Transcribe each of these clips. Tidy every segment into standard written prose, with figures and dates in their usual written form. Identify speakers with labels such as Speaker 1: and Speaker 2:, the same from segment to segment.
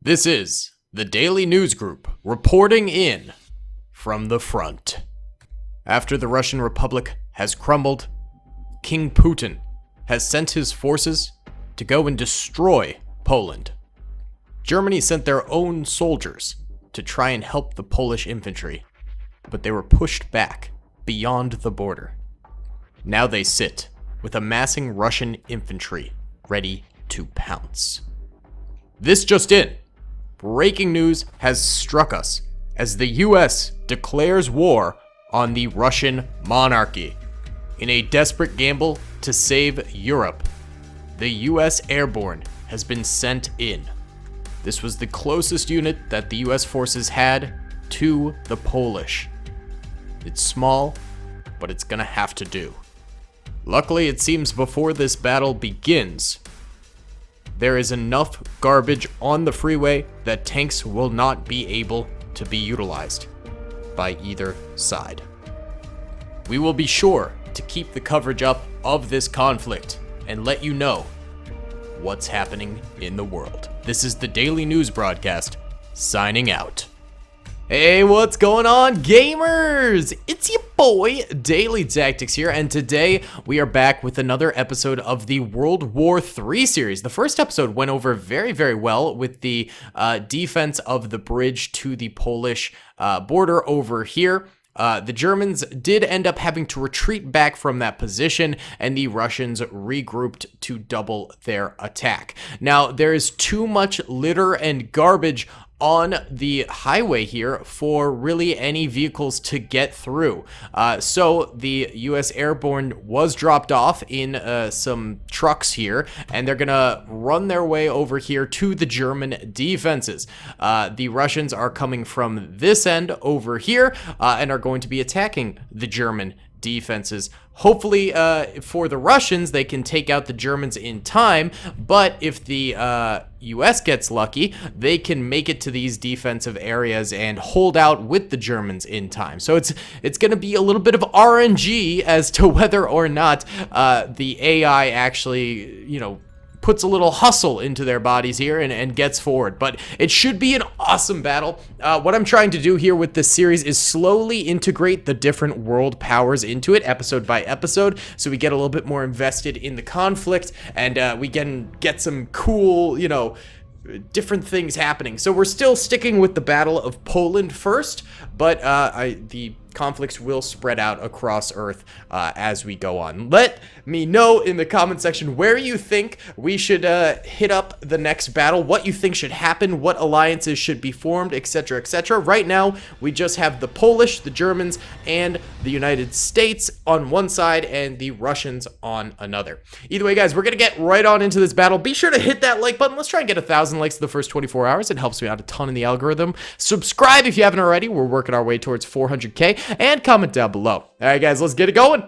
Speaker 1: This is the Daily News Group reporting in from the front. After the Russian Republic has crumbled, King Putin has sent his forces to go and destroy Poland. Germany sent their own soldiers to try and help the Polish infantry, but they were pushed back beyond the border. Now they sit with amassing Russian infantry ready to pounce. This just in. Breaking news has struck us as the US declares war on the Russian monarchy. In a desperate gamble to save Europe, the US Airborne has been sent in. This was the closest unit that the US forces had to the Polish. It's small, but it's gonna have to do. Luckily, it seems before this battle begins, there is enough garbage on the freeway that tanks will not be able to be utilized by either side. We will be sure to keep the coverage up of this conflict and let you know what's happening in the world. This is the Daily News Broadcast, signing out. Hey, what's going on, gamers? It's your boy, Daily Tactics here, and today we are back with another episode of the World War III series. The first episode went over very, very well with the defense of the bridge to the Polish border over here. The Germans did end up having to retreat back from that position, and the Russians regrouped to double their attack. Now, there is too much litter and garbage on the highway here for really any vehicles to get through. So the US Airborne was dropped off in some trucks here, and they're gonna run their way over here to the German defenses. The Russians are coming from this end over here and are going to be attacking the German defenses. Hopefully, for the Russians, they can take out the Germans in time, but if the US gets lucky, they can make it to these defensive areas and hold out with the Germans in time. So it's going to be a little bit of RNG as to whether or not the AI actually, puts a little hustle into their bodies here and gets forward. But it should be an awesome battle. What I'm trying to do here with this series is slowly integrate the different world powers into it, episode by episode, so we get a little bit more invested in the conflict, and we can get some cool, different things happening. So we're still sticking with the Battle of Poland first, but the conflicts will spread out across Earth as we go on. Let me know in the comment section where you think we should hit up the next battle, what you think should happen, what alliances should be formed, etc., etc. Right now, we just have the Polish, the Germans, and the United States on one side and the Russians on another. Either way, guys, we're going to get right on into this battle. Be sure to hit that like button. Let's try and get 1,000 likes in the first 24 hours. It helps me out a ton in the algorithm. Subscribe if you haven't already. We're working our way towards 400K. And comment down below. All right, guys, let's get it going.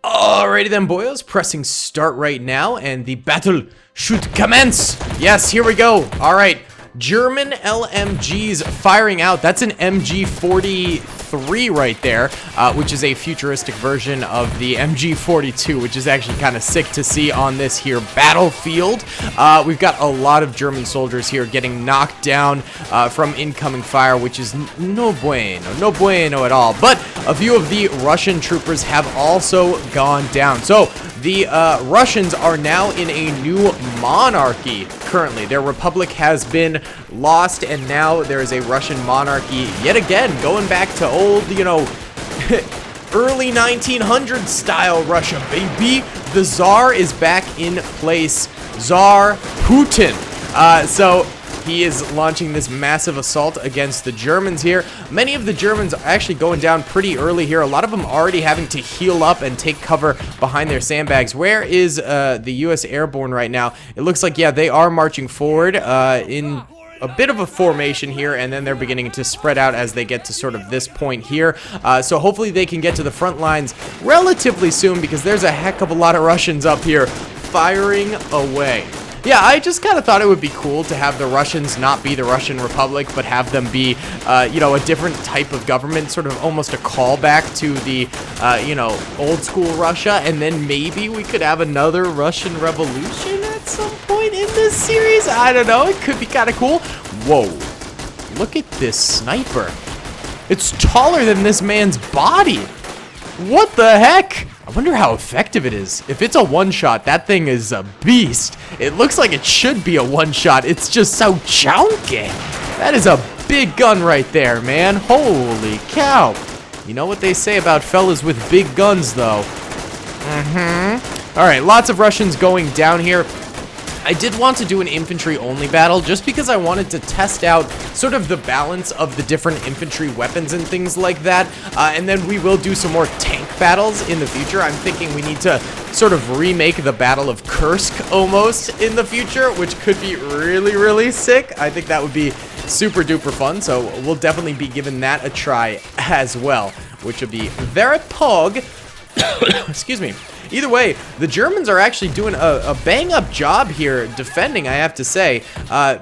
Speaker 1: Alrighty then, boys. Pressing start right now, and the battle should commence. Yes, here we go. All right. German LMGs firing out. That's an MG43 right there, which is a futuristic version of the MG42, which is actually kind of sick to see on this here battlefield. We've got a lot of German soldiers here getting knocked down from incoming fire, which is no bueno at all. But a few of the Russian troopers have also gone down. So the Russians are now in a new monarchy currently. Their republic has been lost, and now there is a Russian monarchy yet again, going back to old, early 1900s style Russia, baby. The Tsar is back in place. Tsar Putin. So he is launching this massive assault against the Germans here. Many of the Germans are actually going down pretty early here. A lot of them already having to heal up and take cover behind their sandbags. Where is the US Airborne right now? It looks like, yeah, they are marching forward in a bit of a formation here, and then they're beginning to spread out as they get to sort of this point here. So hopefully they can get to the front lines relatively soon, because there's a heck of a lot of Russians up here firing away. Yeah, I just kind of thought it would be cool to have the Russians not be the Russian Republic, but have them be, a different type of government, sort of almost a callback to the, old school Russia, and then maybe we could have another Russian Revolution at some point in this series. I don't know, it could be kind of cool. Whoa. Look at this sniper. It's taller than this man's body. What the heck? I wonder how effective it is. If it's a one-shot, that thing is a beast. It looks like it should be a one-shot. It's just so chunky. That is a big gun right there, man. Holy cow. You know what they say about fellas with big guns, though. All right, lots of Russians going down here. I did want to do an infantry-only battle just because I wanted to test out sort of the balance of the different infantry weapons and things like that. And then we will do some more tank battles in the future. I'm thinking we need to sort of remake the Battle of Kursk almost in the future, which could be really, really sick. I think that would be super duper fun. So we'll definitely be giving that a try as well, which would be very pog. Excuse me. Either way, the Germans are actually doing a bang-up job here defending, I have to say.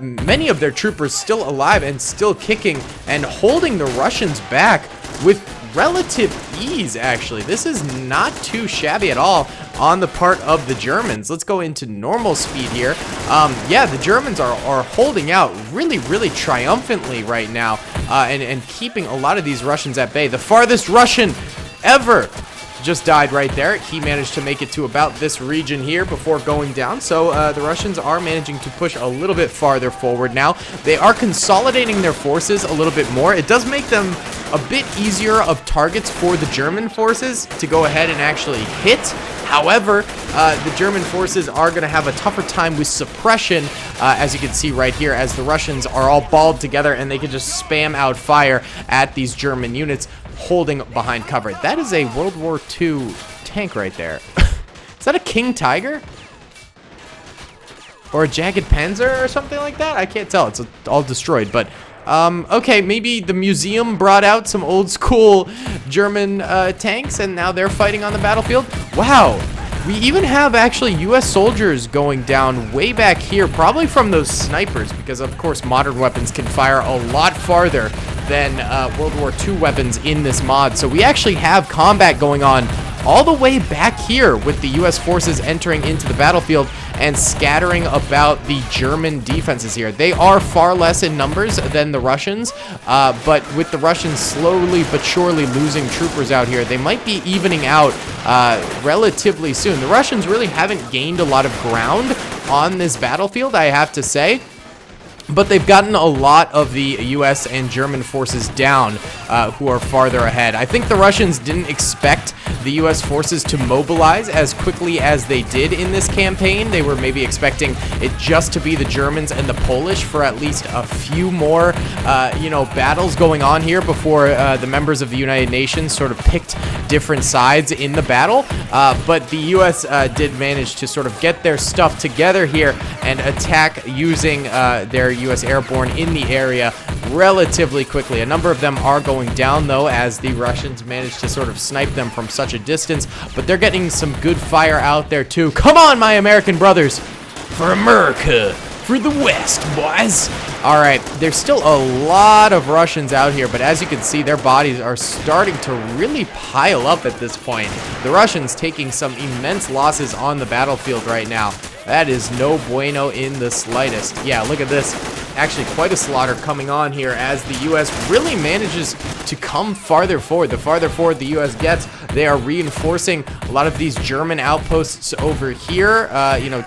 Speaker 1: Many of their troopers still alive and still kicking and holding the Russians back with relative ease, actually. This is not too shabby at all on the part of the Germans. Let's go into normal speed here. Yeah, the Germans are holding out really, really triumphantly right now and keeping a lot of these Russians at bay. The farthest Russian ever just died right there. He managed to make it to about this region here before going down. So the Russians are managing to push a little bit farther forward now. They are consolidating their forces a little bit more. It does make them a bit easier of targets for the German forces to go ahead and actually hit. However, the German forces are going to have a tougher time with suppression, as you can see right here, as the Russians are all balled together and they can just spam out fire at these German units holding behind cover. That is a World War II tank right there. Is that a King Tiger? Or a Jagged Panzer or something like that? I can't tell. It's all destroyed, but okay, maybe the museum brought out some old school German tanks and now they're fighting on the battlefield. Wow, we even have actually US soldiers going down way back here, probably from those snipers, because of course modern weapons can fire a lot farther than World War II weapons in this mod. So we actually have combat going on all the way back here with the US forces entering into the battlefield and scattering about the German defenses here. They are far less in numbers than the Russians, but with the Russians slowly but surely losing troopers out here, they might be evening out relatively soon. The Russians really haven't gained a lot of ground on this battlefield, I have to say. But they've gotten a lot of the US and German forces down who are farther ahead. I think the Russians didn't expect the US forces to mobilize as quickly as they did in this campaign. They were maybe expecting it just to be the Germans and the Polish for at least a few more, battles going on here before the members of the United Nations sort of picked different sides in the battle. But the US did manage to sort of get their stuff together here and attack using their US airborne in the area relatively quickly. A number of them are going down though, as the Russians managed to sort of snipe them from such a distance, but they're getting some good fire out there too. Come on, my American brothers! For America! For the West, boys! Alright, there's still a lot of Russians out here, but as you can see, their bodies are starting to really pile up at this point. The Russians taking some immense losses on the battlefield right now. That is no bueno in the slightest. Yeah, look at this. Actually, quite a slaughter coming on here as the U.S. really manages to come farther forward. The farther forward the U.S. gets, they are reinforcing a lot of these German outposts over here,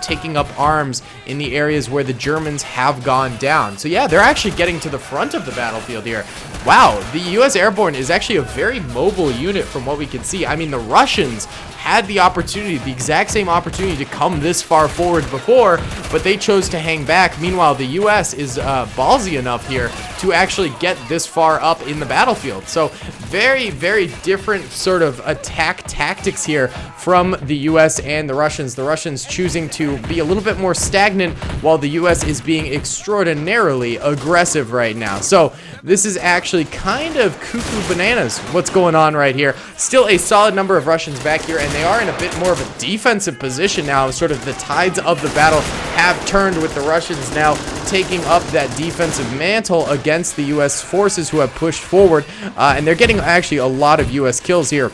Speaker 1: taking up arms in the areas where the Germans have gone down. So yeah, they're actually getting to the front of the battlefield here. Wow, the U.S. Airborne is actually a very mobile unit from what we can see. I mean, the Russians had the opportunity, the exact same opportunity to come this far forward before, but they chose to hang back. Meanwhile, the U.S. is ballsy enough here to actually get this far up in the battlefield. So very, very different sort of attack tactics here from the U.S. and the Russians. The Russians choosing to be a little bit more stagnant while the U.S. is being extraordinarily aggressive right now. So this is actually kind of cuckoo bananas what's going on right here. Still a solid number of Russians back here, and they are in a bit more of a defensive position now. Sort of the tides of the battle have turned with the Russians now taking up that defensive mantle against the U.S. forces who have pushed forward, and they're getting actually a lot of U.S. kills here.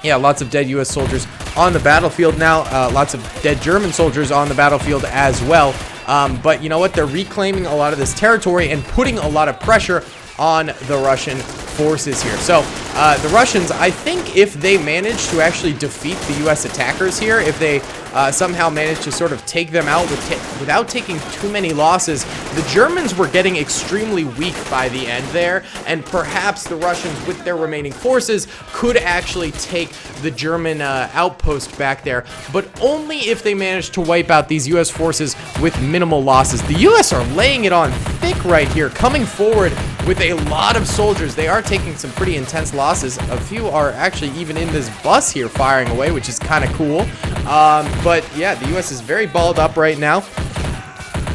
Speaker 1: Yeah, lots of dead U.S. soldiers on the battlefield now, lots of dead German soldiers on the battlefield as well. But you know what? They're reclaiming a lot of this territory and putting a lot of pressure on the Russian forces here. So the Russians, I think if they manage to actually defeat the U.S. attackers here, if they somehow manage to sort of take them out without taking too many losses, the Germans were getting extremely weak by the end there, and perhaps the Russians with their remaining forces could actually take the German outpost back there, but only if they manage to wipe out these U.S. forces with minimal losses. The U.S. are laying it on thick right here, coming forward with a lot of soldiers. They are taking some pretty intense losses. A few are actually even in this bus here firing away, which is kind of cool. But yeah, the U.S. is very balled up right now.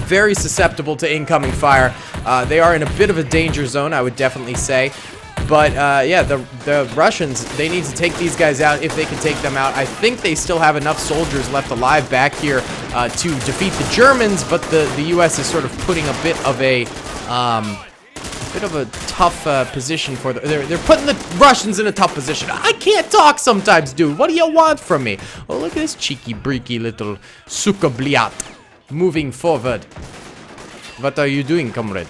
Speaker 1: Very susceptible to incoming fire. They are in a bit of a danger zone, I would definitely say. But yeah, the Russians, they need to take these guys out if they can take them out. I think they still have enough soldiers left alive back here to defeat the Germans, but the U.S. is sort of putting a bit of a tough position for they're putting the Russians in a tough position. I can't talk sometimes, dude. What do you want from me? Oh, look at this cheeky, breaky little sukabliat moving forward. What are you doing, comrade?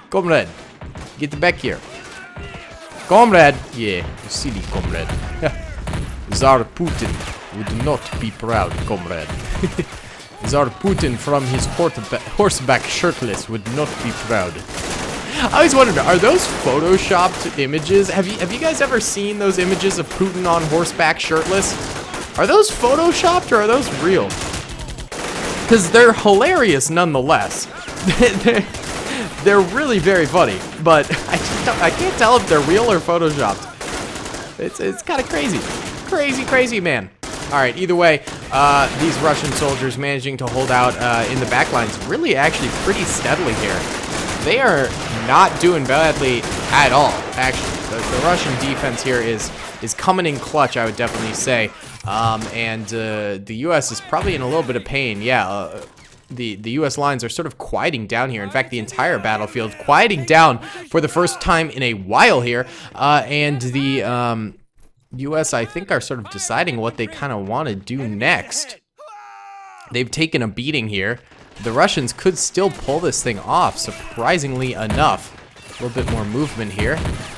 Speaker 1: Comrade, get back here. Comrade, yeah, you silly comrade. Tsar Putin would not be proud, comrade. Tsar Putin from his horseback shirtless would not be proud. I always wondered, are those photoshopped images? Have you guys ever seen those images of Putin on horseback shirtless? Are those photoshopped or are those real? Because they're hilarious nonetheless. They're really very funny, but I can't tell if they're real or photoshopped. It's kind of crazy. Crazy, man. All right, either way, these Russian soldiers managing to hold out in the back lines really actually pretty steadily here. They are not doing badly at all, actually. The Russian defense here is coming in clutch, I would definitely say. And the U.S. is probably in a little bit of pain. Yeah, the U.S. lines are sort of quieting down here. In fact, the entire battlefield quieting down for the first time in a while here. And the U.S., I think, are sort of deciding what they kind of want to do next. They've taken a beating here. The Russians could still pull this thing off, surprisingly enough. A little bit more movement here.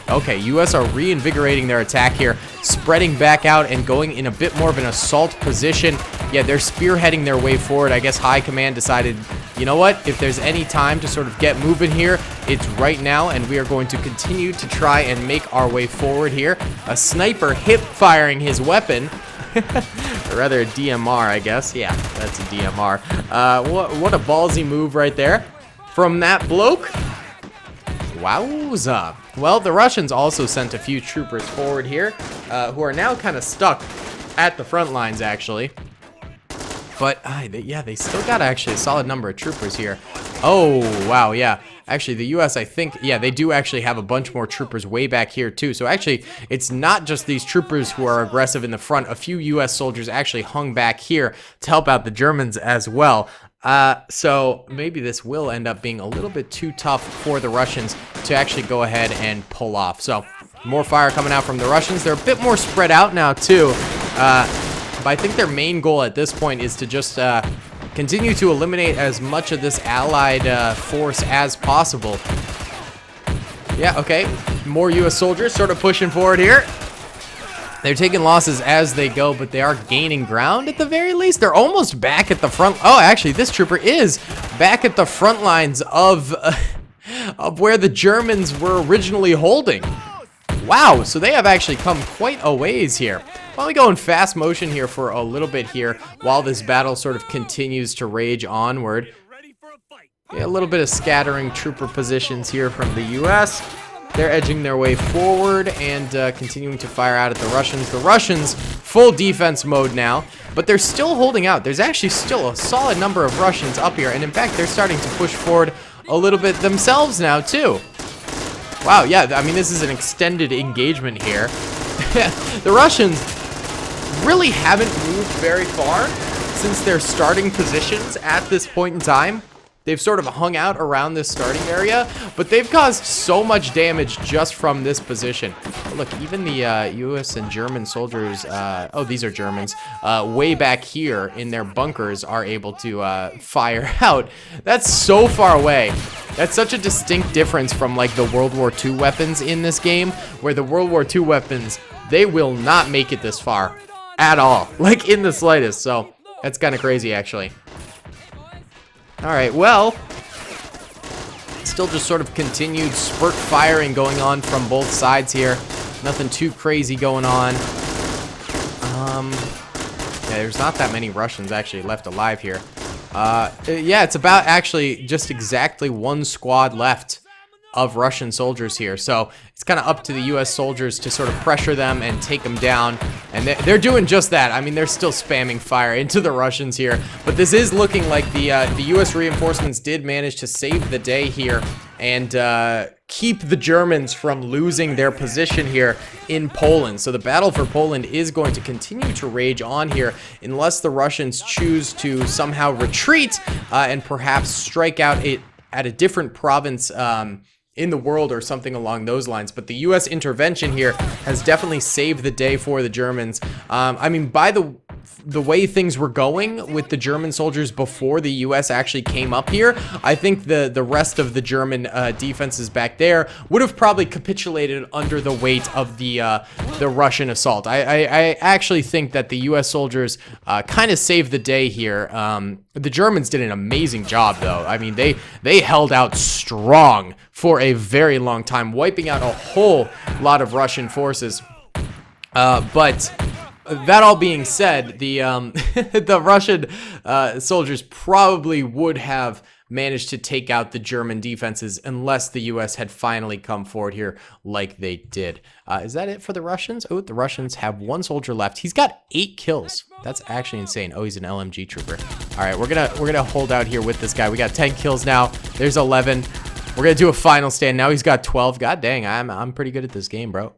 Speaker 1: Okay, U.S. are reinvigorating their attack here, spreading back out and going in a bit more of an assault position. Yeah, they're spearheading their way forward. I guess High Command decided, you know what? If there's any time to sort of get moving here, it's right now, and we are going to continue to try and make our way forward here. A sniper hip-firing his weapon. Or rather a DMR, I guess. Yeah, that's a DMR. What a ballsy move right there from that bloke. Wowza. Well, the Russians also sent a few troopers forward here, who are now kind of stuck at the front lines, actually. But, yeah, they still got actually a solid number of troopers here. Oh, wow, yeah. Actually, the U.S., I think, yeah, they do actually have a bunch more troopers way back here, too. So, actually, it's not just these troopers who are aggressive in the front. A few U.S. soldiers actually hung back here to help out the Germans as well. So, maybe this will end up being a little bit too tough for the Russians to actually go ahead and pull off. So, more fire coming out from the Russians. They're a bit more spread out now, too. But I think their main goal at this point is to just continue to eliminate as much of this allied force as possible. Yeah, okay. More U.S. soldiers sort of pushing forward here. They're taking losses as they go, but they are gaining ground at the very least. They're almost back at the front. Oh, actually, this trooper is back at the front lines of where the Germans were originally holding. Wow, so they have actually come quite a ways here. Why don't we go in fast motion here for a little bit here while this battle sort of continues to rage onward. Yeah, a little bit of scattering trooper positions here from the U.S. They're edging their way forward and continuing to fire out at the Russians. The Russians, full defense mode now, but they're still holding out. There's actually still a solid number of Russians up here, and in fact, they're starting to push forward a little bit themselves now, too. Wow, yeah, I mean, this is an extended engagement here. The Russians really haven't moved very far since their starting positions at this point in time. They've sort of hung out around this starting area, but they've caused so much damage just from this position. Look, even the US and German soldiers, oh, these are Germans, way back here in their bunkers are able to fire out. That's so far away. That's such a distinct difference from like the World War II weapons in this game, where the World War II weapons, they will not make it this far at all, like in the slightest. So that's kind of crazy, actually. All right, well, still just sort of continued spurt firing going on from both sides here. Nothing too crazy going on. Yeah, there's not that many Russians actually left alive here. Yeah, it's about actually just exactly one squad left of Russian soldiers here. So it's kind of up to the US soldiers to sort of pressure them and take them down. And they're doing just that. I mean, they're still spamming fire into the Russians here. But this is looking like the US reinforcements did manage to save the day here and keep the Germans from losing their position here in Poland. So the battle for Poland is going to continue to rage on here unless the Russians choose to somehow retreat and perhaps strike out at a different province in the world or something along those lines. But the US intervention here has definitely saved the day for the Germans. I mean, by the way things were going with the German soldiers before the US actually came up here, I think the rest of the German defenses back there would have probably capitulated under the weight of the Russian assault. I actually think that the US soldiers kind of saved the day here. The Germans did an amazing job, though. I mean, they held out strong for a very long time, wiping out a whole lot of Russian forces. But that all being said, the the Russian soldiers probably would have managed to take out the German defenses unless the US had finally come forward here like they did. Is that it for the Russians? Oh, the Russians have one soldier left. He's got 8 kills. That's actually insane. Oh, he's an LMG trooper. All right, we're gonna hold out here with this guy. We got 10 kills now. There's 11. We're gonna do a final stand. Now he's got 12. God dang, I'm pretty good at this game, bro.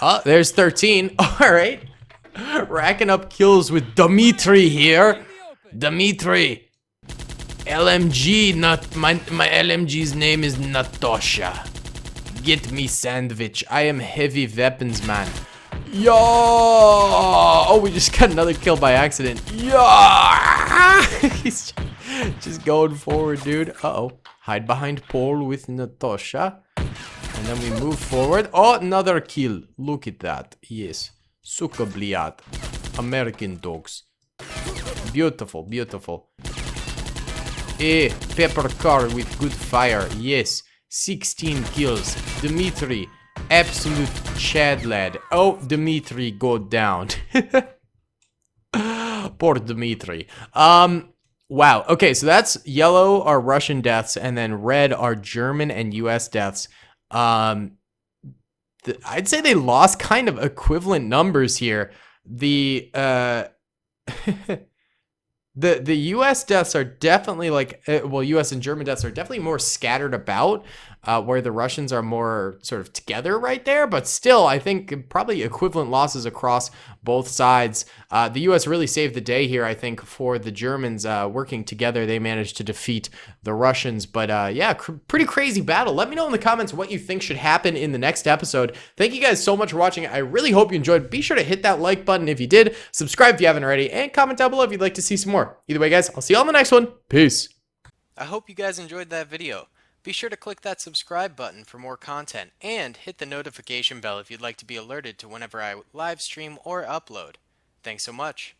Speaker 1: Oh, there's 13. All right. Racking up kills with Dmitry here. Dmitry. LMG, not my LMG's name is Natosha. Get me sandwich. I am heavy weapons man. Yo! Oh, we just got another kill by accident. Yo! He's just going forward, dude. Uh-oh. Hide behind pole with Natosha. And then we move forward. Oh, another kill. Look at that. Yes. Suka bliat. American dogs. Beautiful, beautiful. Pepper car with good fire. Yes. 16 kills. Dmitry. Absolute Chad lad. Oh, Dmitry go down. Poor Dmitry. Wow. Okay, so that's yellow are Russian deaths, and then red are German and US deaths. I'd say they lost kind of equivalent numbers here. The the US deaths are definitely like, well, US and German deaths are definitely more scattered about, where the Russians are more sort of together right there. But still, I think probably equivalent losses across both sides. The US really saved the day here, I think, for the Germans working together. They managed to defeat the Russians. But yeah, pretty crazy battle. Let me know in the comments what you think should happen in the next episode. Thank you guys so much for watching. I really hope you enjoyed. Be sure to hit that like button if you did, subscribe if you haven't already, and comment down below if you'd like to see some more. Either way, guys, I'll see you on the next one. Peace. I hope you guys enjoyed that video. Be sure to click that subscribe button for more content, and hit the notification bell if you'd like to be alerted to whenever I live stream or upload. Thanks so much.